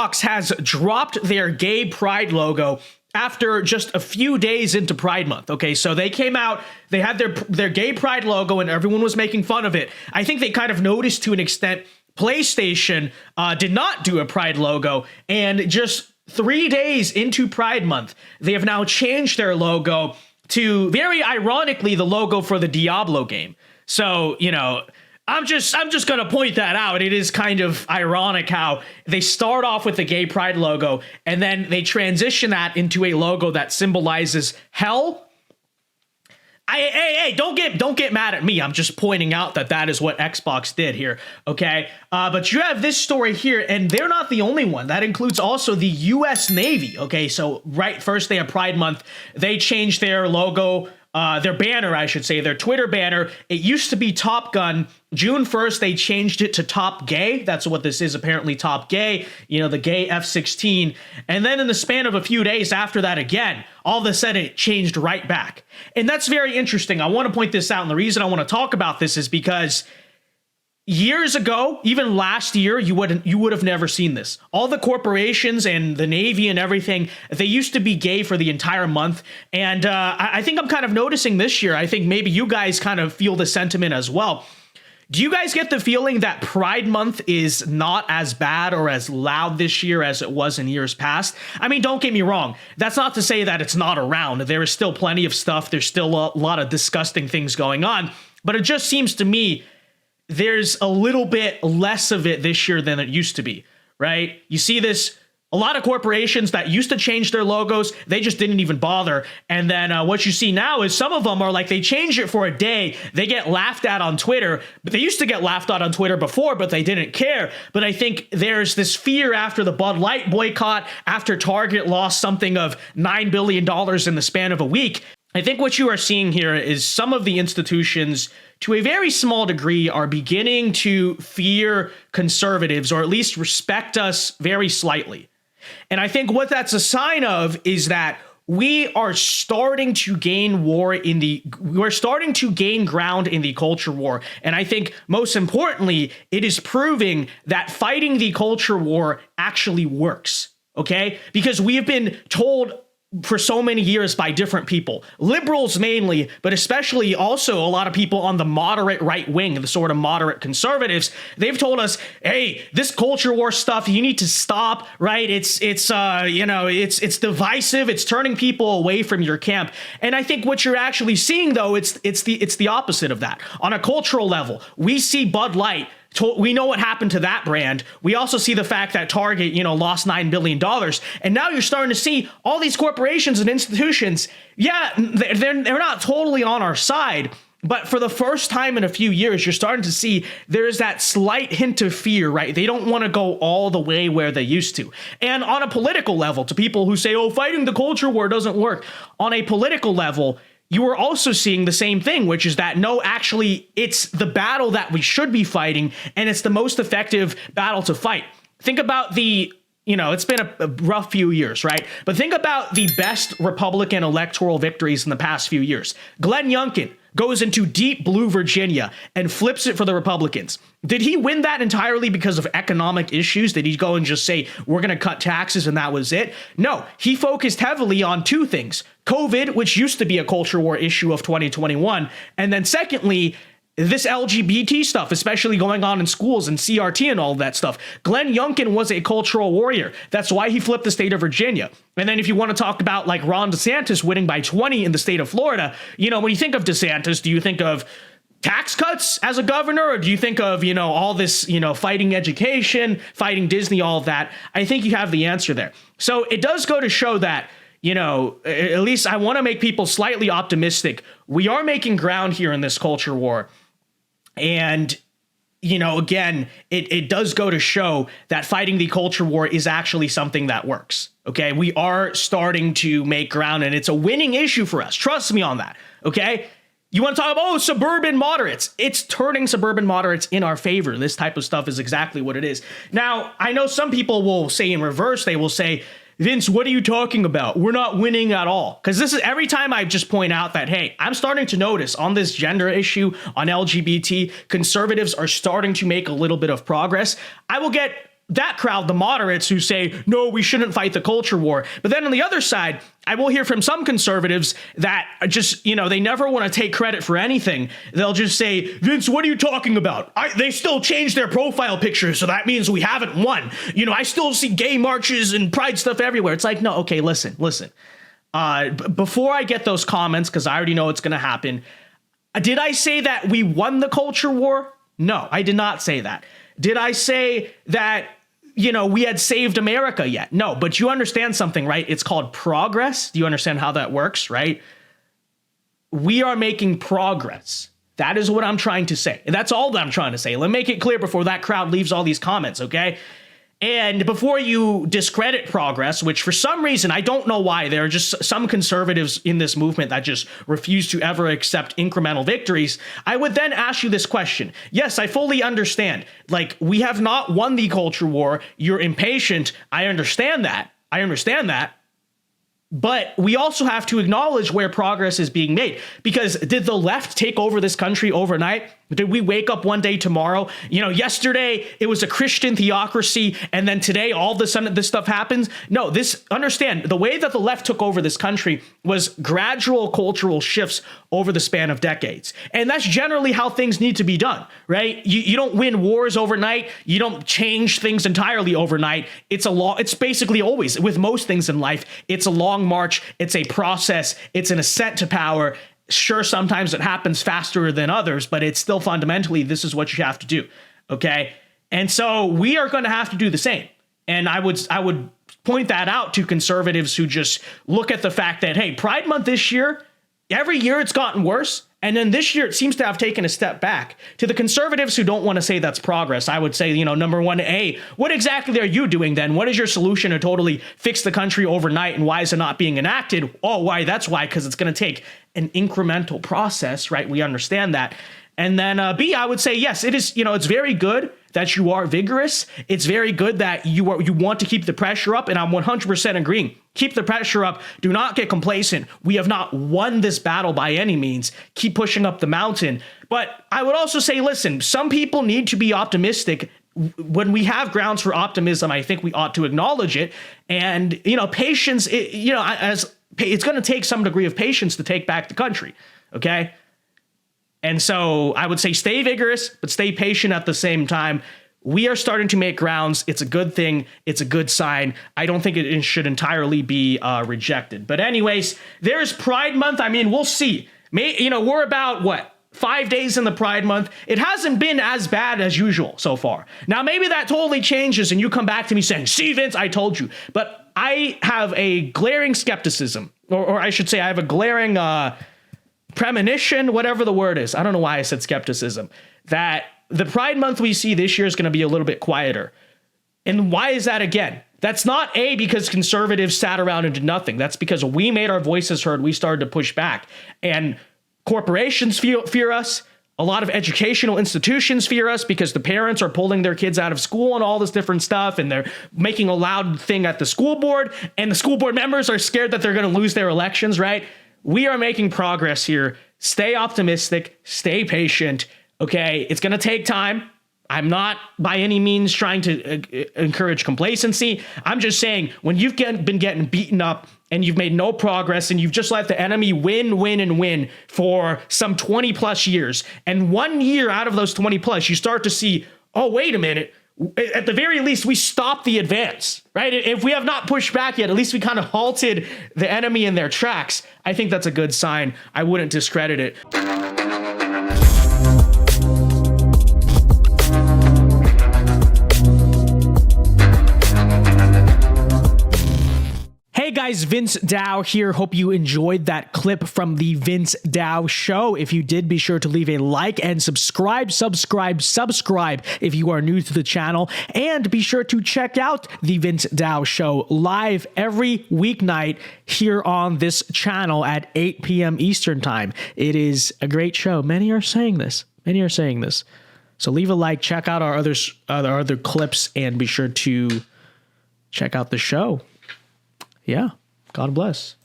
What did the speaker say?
Xbox has dropped their gay pride logo after just a few days into Pride Month. Okay, so they came out, they had their gay pride logo and everyone was making fun of it. I think they kind of noticed to an extent PlayStation did not do a pride logo, and just 3 days into Pride Month, they have now changed their logo to, very ironically, the logo for the Diablo game. So, you know, I'm just going to point that out. It is kind of ironic how they start off with the gay pride logo and then they transition that into a logo that symbolizes hell. Hey, don't get mad at me. I'm just pointing out that is what Xbox did here, okay? But you have this story here, and they're not the only one. That includes also the U.S. Navy, okay? So right first day of Pride Month, they changed their logo, their banner, I should say, their Twitter banner. It used to be Top Gun. June 1st, they changed it to Top Gay. That's what this is, apparently, Top Gay, you know, the gay F-16. And then in the span of a few days after that again, all of a sudden it changed right back. And that's very interesting. I want to point this out, and the reason I want to talk about this is because years ago, even last year, you would have never seen this. All the corporations and the Navy and everything, they used to be gay for the entire month. And I think I'm kind of noticing this year, I think maybe you guys kind of feel the sentiment as well. Do you guys get the feeling that Pride Month is not as bad or as loud this year as it was in years past? I mean, don't get me wrong. That's not to say that it's not around. There is still plenty of stuff. There's still a lot of disgusting things going on. But it just seems to me there's a little bit less of it this year than it used to be, right? You see this, a lot of corporations that used to change their logos, they just didn't even bother. And then what you see now is some of them are like, they change it for a day, they get laughed at on Twitter, but they used to get laughed at on Twitter before, but they didn't care. But I think there's this fear after the Bud Light boycott, after Target lost something of $9 billion in the span of a week. I think what you are seeing here is some of the institutions, to a very small degree, are beginning to fear conservatives, or at least respect us very slightly. And I think what that's a sign of is that we are starting to gain we're starting to gain ground in the culture war. And I think most importantly, it is proving that fighting the culture war actually works. Okay? Because we have been told for so many years by different people, liberals mainly, but especially also a lot of people on the moderate right wing, the sort of moderate conservatives. They've told us, hey, this culture war stuff, you need to stop, right? It's divisive. It's turning people away from your camp. And I think what you're actually seeing, though, it's the opposite of that. On a cultural level, we see Bud Light. We know what happened to that brand. We also see the fact that Target, lost $9 billion. And now you're starting to see all these corporations and institutions. Yeah, they're not totally on our side. But for the first time in a few years, you're starting to see there's that slight hint of fear, right? They don't want to go all the way where they used to. And on a political level, to people who say, oh, fighting the culture war doesn't work. On a political level, you are also seeing the same thing, which is that, no, actually, it's the battle that we should be fighting, and it's the most effective battle to fight. Think about it's been a rough few years, right? But think about the best Republican electoral victories in the past few years. Glenn Youngkin goes into deep blue Virginia and flips it for the Republicans. Did he win that entirely because of economic issues? Did he go and just say, we're going to cut taxes and that was it? No, he focused heavily on two things. COVID, which used to be a culture war issue of 2021. And then secondly, this LGBT stuff, especially going on in schools and CRT and all of that stuff. Glenn Youngkin was a cultural warrior. That's why he flipped the state of Virginia. And then if you want to talk about like Ron DeSantis winning by 20 in the state of Florida, when you think of DeSantis, do you think of tax cuts as a governor, or do you think of, all this, fighting education, fighting Disney, all of that? I think you have the answer there. So it does go to show that, at least I want to make people slightly optimistic. We are making ground here in this culture war. And, again, it does go to show that fighting the culture war is actually something that works. Okay, we are starting to make ground, and it's a winning issue for us. Trust me on that. Okay, you want to talk about, suburban moderates? It's turning suburban moderates in our favor. This type of stuff is exactly what it is. Now, I know some people will say in reverse, they will say, Vince, what are you talking about? We're not winning at all. Because this is every time I just point out that, hey, I'm starting to notice on this gender issue, on LGBT, conservatives are starting to make a little bit of progress. I will get that crowd, the moderates who say, no, we shouldn't fight the culture war. But then on the other side, I will hear from some conservatives that just, they never want to take credit for anything. They'll just say, Vince, what are you talking about? They still change their profile pictures, so that means we haven't won. I still see gay marches and pride stuff everywhere. It's like, no, okay, listen. Before I get those comments, because I already know it's going to happen, did I say that we won the culture war? No, I did not say that. Did I say that we had saved America yet? No, but you understand something, right? It's called progress. Do you understand how that works, right? We are making progress. That is what I'm trying to say. And that's all that I'm trying to say. Let me make it clear before that crowd leaves all these comments, okay? And before you discredit progress, which for some reason, I don't know why, there are just some conservatives in this movement that just refuse to ever accept incremental victories, I would then ask you this question. Yes, I fully understand. Like, we have not won the culture war. You're impatient. I understand that. But we also have to acknowledge where progress is being made. Because did the left take over this country overnight? Did we wake up one day tomorrow? Yesterday it was a Christian theocracy, and then today all of a sudden this stuff happens? No, understand, the way that the left took over this country was gradual cultural shifts over the span of decades. And that's generally how things need to be done, right? You don't win wars overnight. You don't change things entirely overnight. It's basically always, with most things in life, it's a long march. It's a process. It's an ascent to power. Sure, sometimes it happens faster than others, but it's still fundamentally, this is what you have to do. Okay. And so we are going to have to do the same. And I would point that out to conservatives who just look at the fact that, hey, Pride Month this year, every year it's gotten worse. And then this year, it seems to have taken a step back. To the conservatives who don't want to say that's progress, I would say, number one, what exactly are you doing then? What is your solution to totally fix the country overnight? And why is it not being enacted? Oh, why? That's why, because it's going to take an incremental process, right? We understand that. And then B, I would say, yes, it is, it's very good that you are vigorous. It's very good that you want to keep the pressure up. And I'm 100% agreeing. Keep the pressure up. Do not get complacent. We have not won this battle by any means. Keep pushing up the mountain. But I would also say, listen, some people need to be optimistic. When we have grounds for optimism, I think we ought to acknowledge it. And, patience, it's going to take some degree of patience to take back the country. Okay. And so I would say stay vigorous, but stay patient at the same time. We are starting to make grounds. It's a good thing. It's a good sign. I don't think it should entirely be rejected. But anyways, there's Pride Month. I mean, we'll see. We're about, 5 days in the Pride Month. It hasn't been as bad as usual so far. Now, maybe that totally changes and you come back to me saying, see, Vince, I told you. But I have a glaring skepticism, or I should say I have a glaring premonition, whatever the word is. I don't know why I said skepticism, that the Pride Month we see this year is going to be a little bit quieter. And why is that again? That's not because conservatives sat around and did nothing. That's because we made our voices heard. We started to push back. And corporations fear us. A lot of educational institutions fear us because the parents are pulling their kids out of school and all this different stuff. And they're making a loud thing at the school board. And the school board members are scared that they're going to lose their elections, right? We are making progress here. Stay optimistic, stay patient. Okay, it's going to take time. I'm not by any means trying to encourage complacency. I'm just saying when you've been getting beaten up and you've made no progress and you've just let the enemy win for some 20 plus years, and 1 year out of those 20 plus, you start to see, oh, wait a minute. At the very least, we stopped the advance, right? If we have not pushed back yet, at least we kind of halted the enemy in their tracks. I think that's a good sign. I wouldn't discredit it. Hey guys, Vince Dao here. Hope you enjoyed that clip from the Vince Dao Show. If you did, be sure to leave a like and subscribe if you are new to the channel. And be sure to check out the Vince Dao Show live every weeknight here on this channel at 8 p.m. Eastern Time. It is a great show. Many are saying this. So leave a like, check out our other clips, and be sure to check out the show. Yeah. God bless.